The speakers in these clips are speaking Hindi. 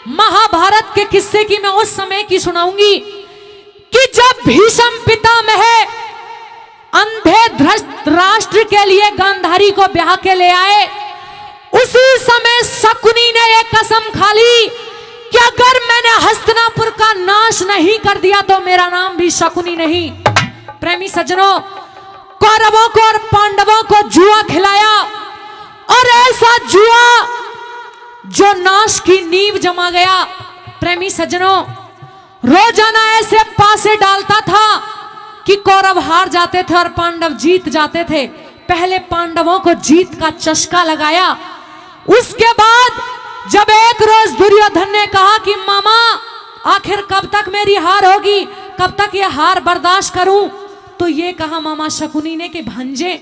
महाभारत के किस्से की मैं उस समय की सुनाऊंगी कि जब भीष्म पितामह अंधे धृतराष्ट्र के लिए गांधारी को ब्याह के ले आए, उसी समय शकुनी ने एक कसम खा ली कि अगर मैंने हस्तिनापुर का नाश नहीं कर दिया तो मेरा नाम भी शकुनी नहीं। प्रेमी सज्जनों, कौरवों को और पांडवों को जुआ खिलाया, और ऐसा जुआ जो नाश की नींव जमा गया। प्रेमी सज्जनों, रोजाना ऐसे पासे डालता था कि कौरव हार जाते थे और पांडव जीत जाते थे। पहले पांडवों को जीत का चस्का लगाया। उसके बाद जब एक रोज दुर्योधन ने कहा कि मामा आखिर कब तक मेरी हार होगी, कब तक ये हार बर्दाश्त करूं, तो ये कहा मामा शकुनी ने कि भांजे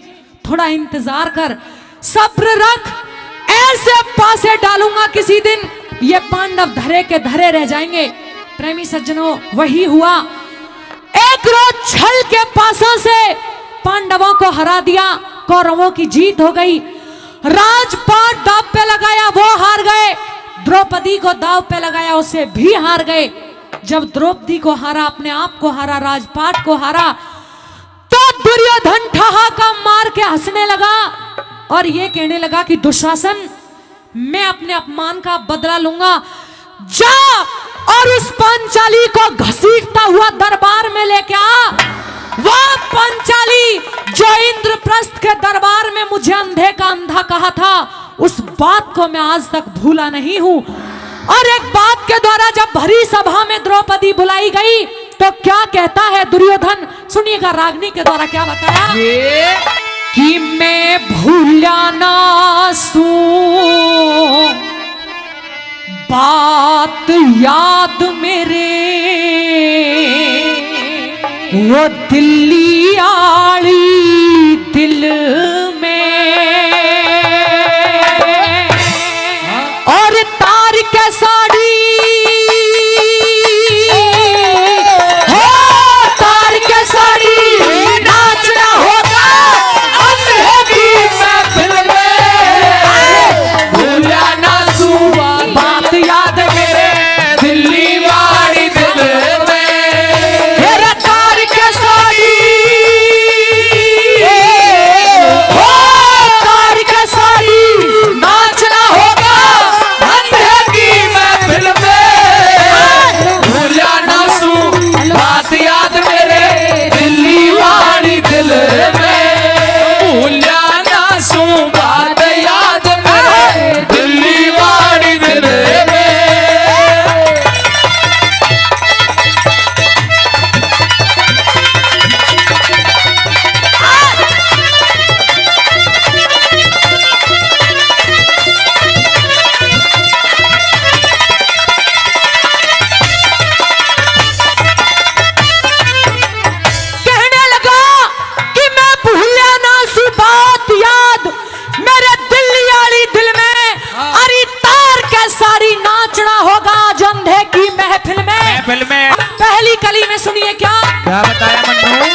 थोड़ा इंतजार कर, सब्र रख, ऐसे पासे डालूंगा किसी दिन ये पांडव धरे के धरे रह जाएंगे। प्रेमी सज्जनों, वही हुआ। एक रोज छल के पासों से पांडवों को हरा दिया, कौरवों की जीत हो गई। राजपाट दाव पे लगाया, वो हार गए। द्रौपदी को दाव पे लगाया, उसे भी हार गए। जब द्रौपदी को हारा, अपने आप को हारा, राजपाट को हारा, तो दुर्योधन ठहाका मार के हंसने लगा और ये कहने लगा कि दुशासन, मैं अपने अपमान का बदला लूंगा। जा और उस पांचाली को घसीटता हुआ दरबार में लेके आ। वह पांचाली जो इंद्रप्रस्थ के दरबार में मुझे अंधे का अंधा कहा था, उस बात को मैं आज तक भूला नहीं हूं। और एक बात के द्वारा जब भरी सभा में द्रौपदी बुलाई गई तो क्या कहता है दुर्योधन, सुनिएगा रागनी के द्वारा क्या बताया कि मैं भूला ना सू बात याद मेरे, वो दिल्ली आली दिल में, और तार के साड़ी, हो तार के साड़ी नाचना होगा अंधे की महफिल में, भूला ना सुआ बात याद मेरे, दिल्ली वाली दिल में, तेरा तार के साड़ी, हो तार के साड़ी नाचना होगा अंधे की महफिल में, भूला ना सू बात याद मेरे, दिल्ली वाली दिल में, भूला ना सू बात याद मेरे, दिल्ली वाली दिल में। कहने लगा कि मैं भूला ना सी बात याद मेरे दिल्ली वाली दिल में, अरे तार के सारी नाचना होगा जो अंधे की महफिल में। पहली कली में सुनिए क्या बताया मन्नू?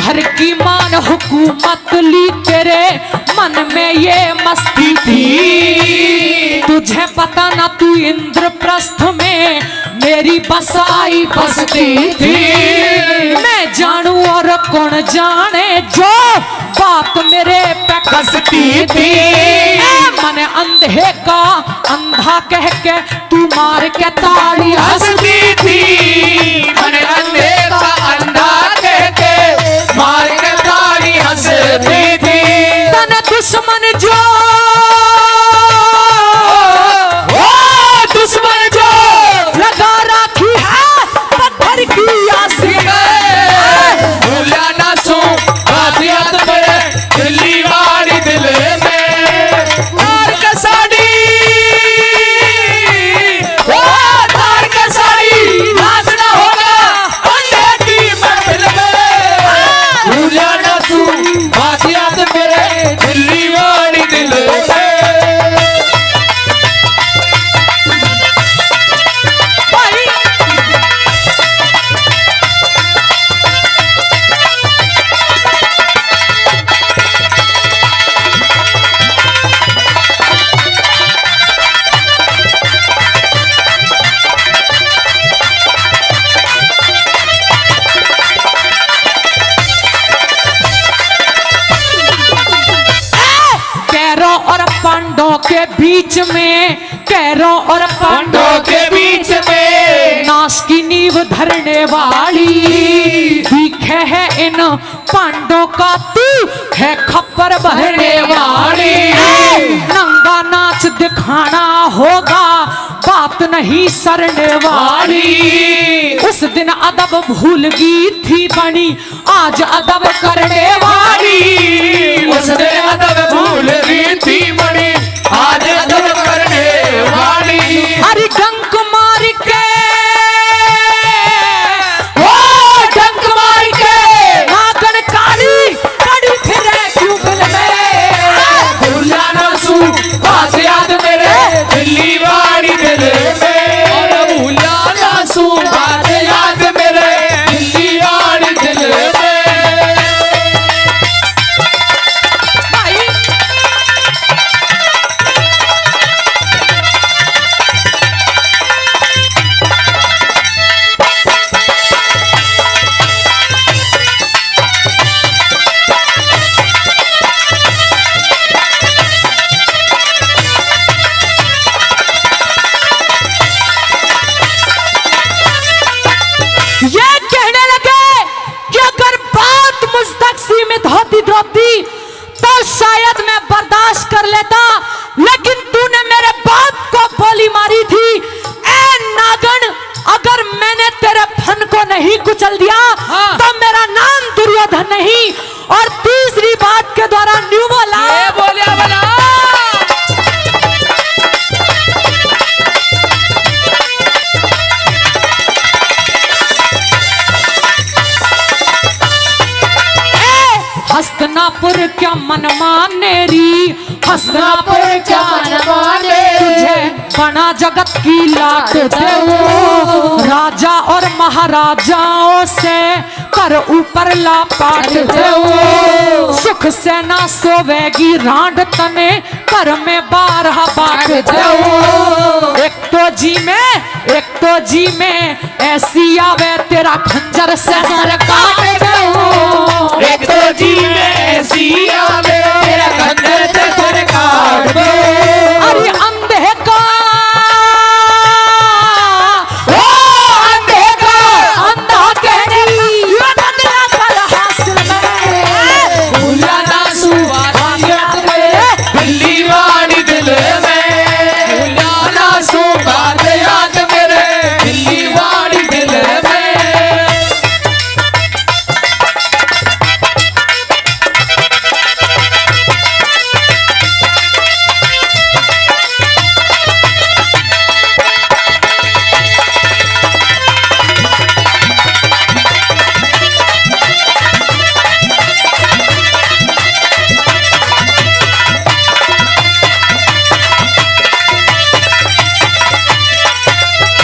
घर की मान हुकूमत ली, तेरे मन में ये मस्ती थी, तुझे पता ना तू इंद्रप्रस्थ में मेरी बसाई बसती थी। मैं जानू और कौन जाने जो बात मेरे पे कसती थी, मन अंधे का अंधा कह के तू मार के ताड़ी हंसती थी, मन अंधे का अंधा कह के मार के ताली हंसती थी। तन दुश्मन जो, दुश्मन जो लगा राखी है पत्थर की आसी में, भूला ना सू बात याद मेरे, दिल्ली वाली दिल में, तार के साड़ी, ओ तार के साड़ी नाचना होगा के बीच में, कैरों और पांडवों के बीच में, नाश की नींव धरने वाली, दिखे है इन पांडवों का तू है खप्पर भरने वाली। नंगा नाच दिखाना होगा, बात नहीं सरने वाली। उस दिन अदब भूल गई थी बनी, आज अदब करने वाली। उस दिन अदब भूल गई थी बनी, आज अदब करने वाली। अरे डंक मार के, ओ डंक मार के, नागन काली कड़ी फिरे क्यूबल में। भूला ना सू बात याद मेरे दिल्ली वाली दिल में। और भूला ना सू बात याद मेरे दिल्ली वाली दिल में। भाई ये कहने लगे कि अगर बात मुझ तक सीमित होती द्रौपदी तो शायद मैं बर्दाश्त कर लेता, लेकिन तूने मेरे बाप को बोली मारी थी। ए नागन, अगर मैंने तेरे फन को नहीं कुचल दिया तो मेरा नाम दुर्योधन नहीं। और तीसरी बात के द्वारा न्यू बोला, बोलिया बोला। हस्तिनापुर क्या मन मानेरी, हस्तिनापुर क्या मन माने, तुझे बना जगत की लाट दो, राजा और महाराजाओं से कर ऊपर लापाट दो। सुख से ना सोवेगी रांड तने, कर में 12 बाट दो। एक तो जी में ऐसी आवे तेरा खंजर से सर काट दो। एक तो जी में ऐसी आवे तेरा खंजर से सर काट दो। अरे अंधे का, ओ अंधे का, अंधा कहने ये बदला कर हासिल में। भूला ना सू बात याद मेरे दिल्ली वाली दिल में। भूला ना सू बात याद मेरे दिल्ली वाली दिल में।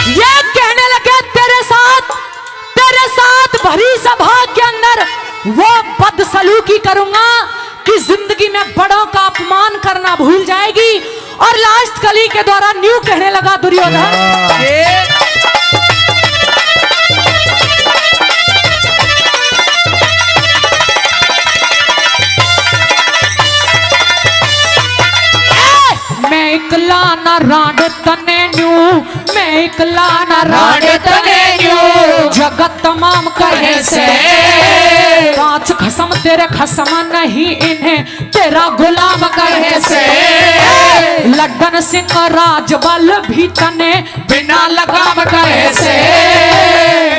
ये कहने लगे तेरे साथ भरी सभा के अंदर वो बदसलूकी करूंगा कि जिंदगी में बड़ों का अपमान करना भूल जाएगी। और लास्ट कली के द्वारा न्यू कहने लगा दुर्योधन, मैं इकला न रांड तने न्यू, मैं इकला न रांड तने न्यू, जगत तमाम कहे से पांच खसम तेरे खसम नहीं इन्हें तेरा गुलाम कहे से। लड्डन सिंह राजबल भी तने बिना लगाम कहे से।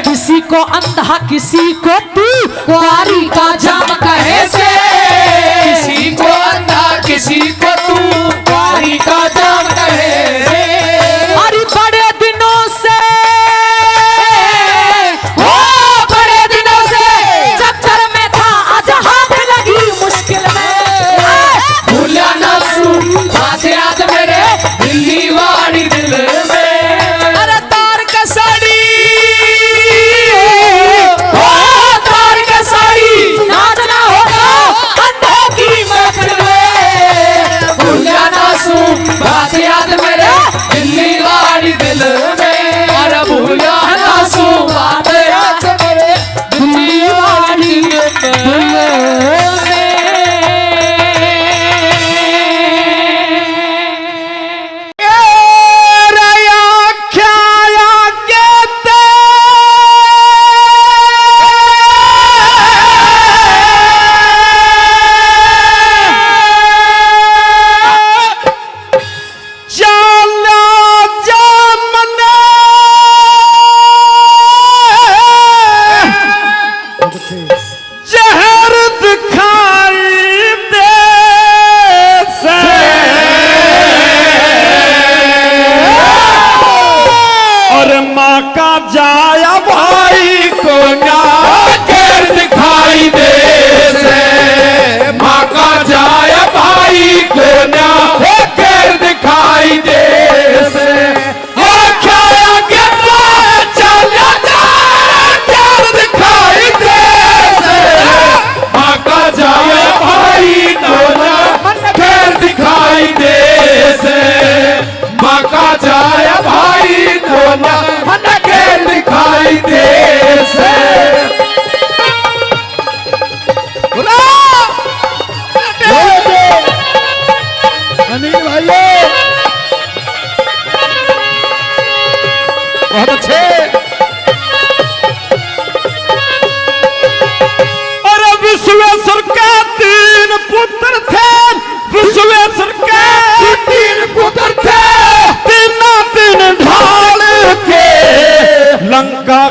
किसी को अंधा किसी को तू कुआरी का जाम कहे से। किसी को अंधा किसी को तू कुआरी का जाम कहे से। अरे बड़े दिनों से, ओ बड़े दिनों से चक्कर में था आज हाथ लगी मुश्किल में। भूला ना सू बात याद मेरे दिल्ली वाली दिल में। अरे तार का साड़ी, ओ तार का साड़ी नाचना होगा विश्वेश्वर के 3 पुत्र थे, विश्वेश्वर के 3 पुत्र थे, 3 ढाल के लंका,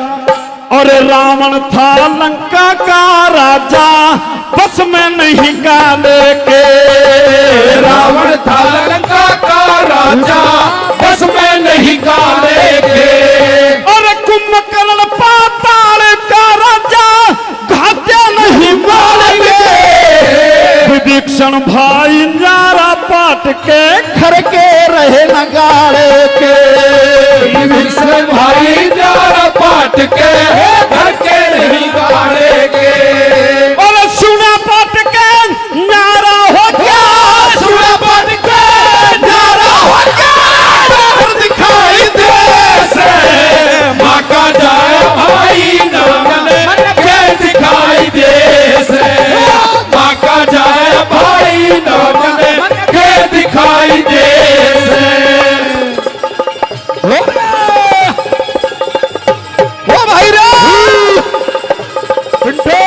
और रावण था लंका का राजा, बस में नहीं काले के। रावण था लंका का राजा, बस में नहीं काले के। और कुंभकर्ण पाताल का राजा, घात्या नहीं मारेंगे। विभीषण भाई नारा पाट के घर के रहे नगाड़े के। विभीषण भाई नारा पाट के घर के नहीं गाड़े के। और सुना पाट के नारा हो गया, सुना पाट के नारा हो गया, दिखाई दे से माँ का जाए भाई नाम के दिखाई दे से माँ का जाए भाई नाम के दिखाई दे से। ओ भाई रे पिंटो,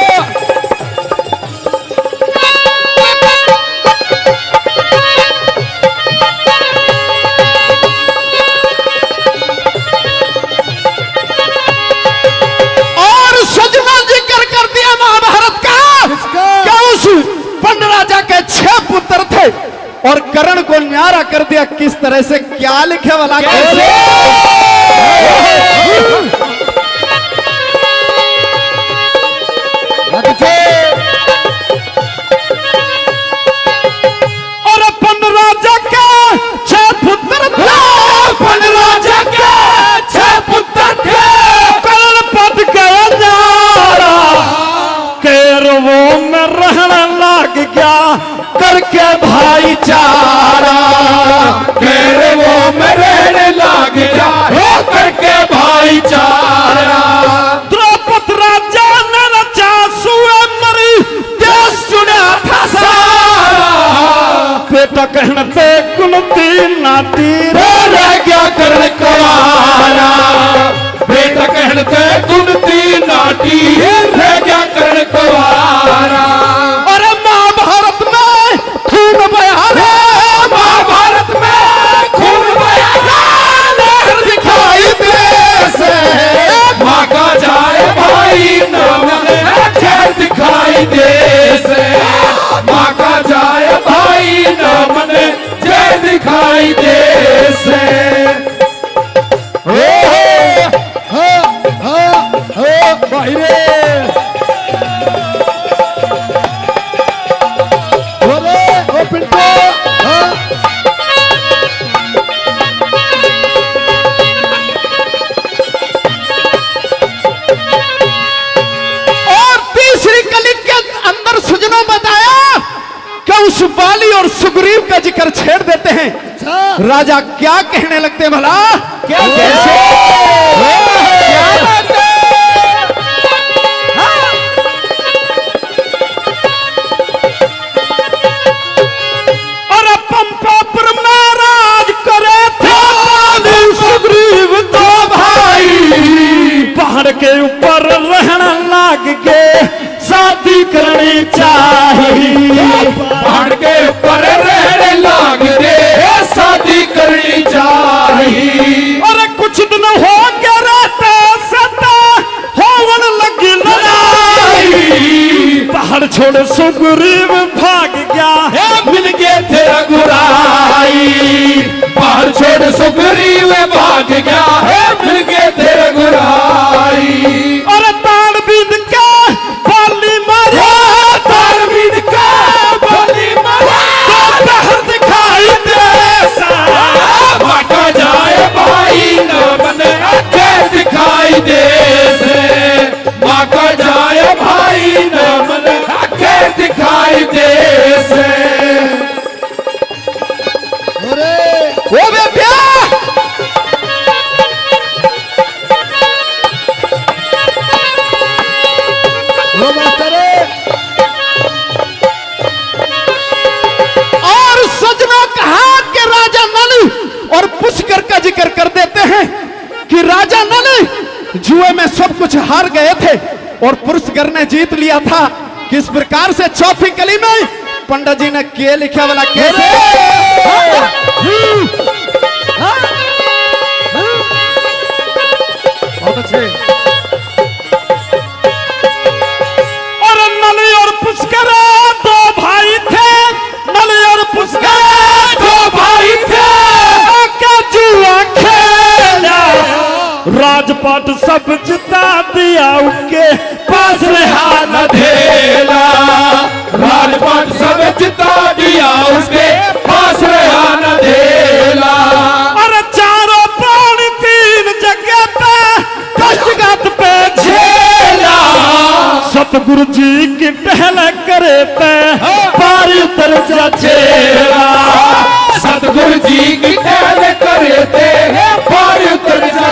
और सजना जिक्र कर दिया महाभारत का क्या उस पंड राजा के 6 पुत्र थे, और कर्ण को न्यारा कर दिया किस तरह से। क्या लिखे वाला कैसे? और पंड राजा के 6 पुत्र थे, पंड राजा के 6 पुत्र थे, कर्ण पद गया न्यारा, कैरवो में रहने लग गया करके भाईचारा। कैरवो में रहने लग गया हो करके भाईचारा। द्रौपद राजा ने रचा सुअमरी, देश चुना था सारा। बेटा कहने पे कुंती नाती रह गया कर्ण कुंवारा, बेटा कहते कुंती नाटी रह गया कर्ण कुंवारा। अरे महाभारत में खून बहा रे, महाभारत में खून बहा, लहर दिखाई दे से माँ का जाए भाई नाम लहर दिखाई दे से माँ का जाए भाई नाम जय दिखाई दे से। भाई रे ओ पिंटो, और तीसरी कली के अंदर सुजनों बताया कि उस बाली और सुग्रीव का जिक्र छेड़ देते हैं। राजा क्या कहने लगते हैं भला? क्या कैसे? क्या बात है? और पंपापुर में राज करे थे बाली सुग्रीव दो भाई, पहाड़ के ऊपर रहने लग गए शादी करनी चाहिए। पहाड़ के ऊपर रहने लग गए शादी करनी चाहिए। और कुछ दिन हो गया रहते सता होवन लगी लड़ाई, पहाड़ छोड़ सुग्रीव भाग गया मिल गए थे रघुराई, पहाड़ छोड़ सुग्रीव भाग गया मिल गए थे रघुराई। और ताड़ बीन के बाली मारा, तार बीन का बाली मारा, लहर दिखाई दे सा माँ का जाए भाई नाम लहर दिखाई दे से माँ का जाए भाई नाम लहर दिखाई दे से। ओ बेटा और सजना कहा कि राजा नल और पुष्कर का जिक्र कर देते हैं कि राजा नल जुए में सब कुछ हार गए थे और पुष्कर ने जीत लिया था। किस प्रकार से चौथी कली में पंडित जी ने के लिखा वाला कैसे बहुत अच्छे। और नल और पुष्कर दो भाई थे, नल और पुष्कर दो भाई थे, क्या जुआ खेला राजपाट सब जिता दिया उनके पास रहा न धेला, राजपाट सब जिता दिया उसके पास रहा न धेला। और चारों प्राण तीन जगह पे कष्टगत पे झेला, सतगुरु जी की टहल करे पे पार उतर जा झेला, सतगुरु जी की टहल करे थे पार उतर जा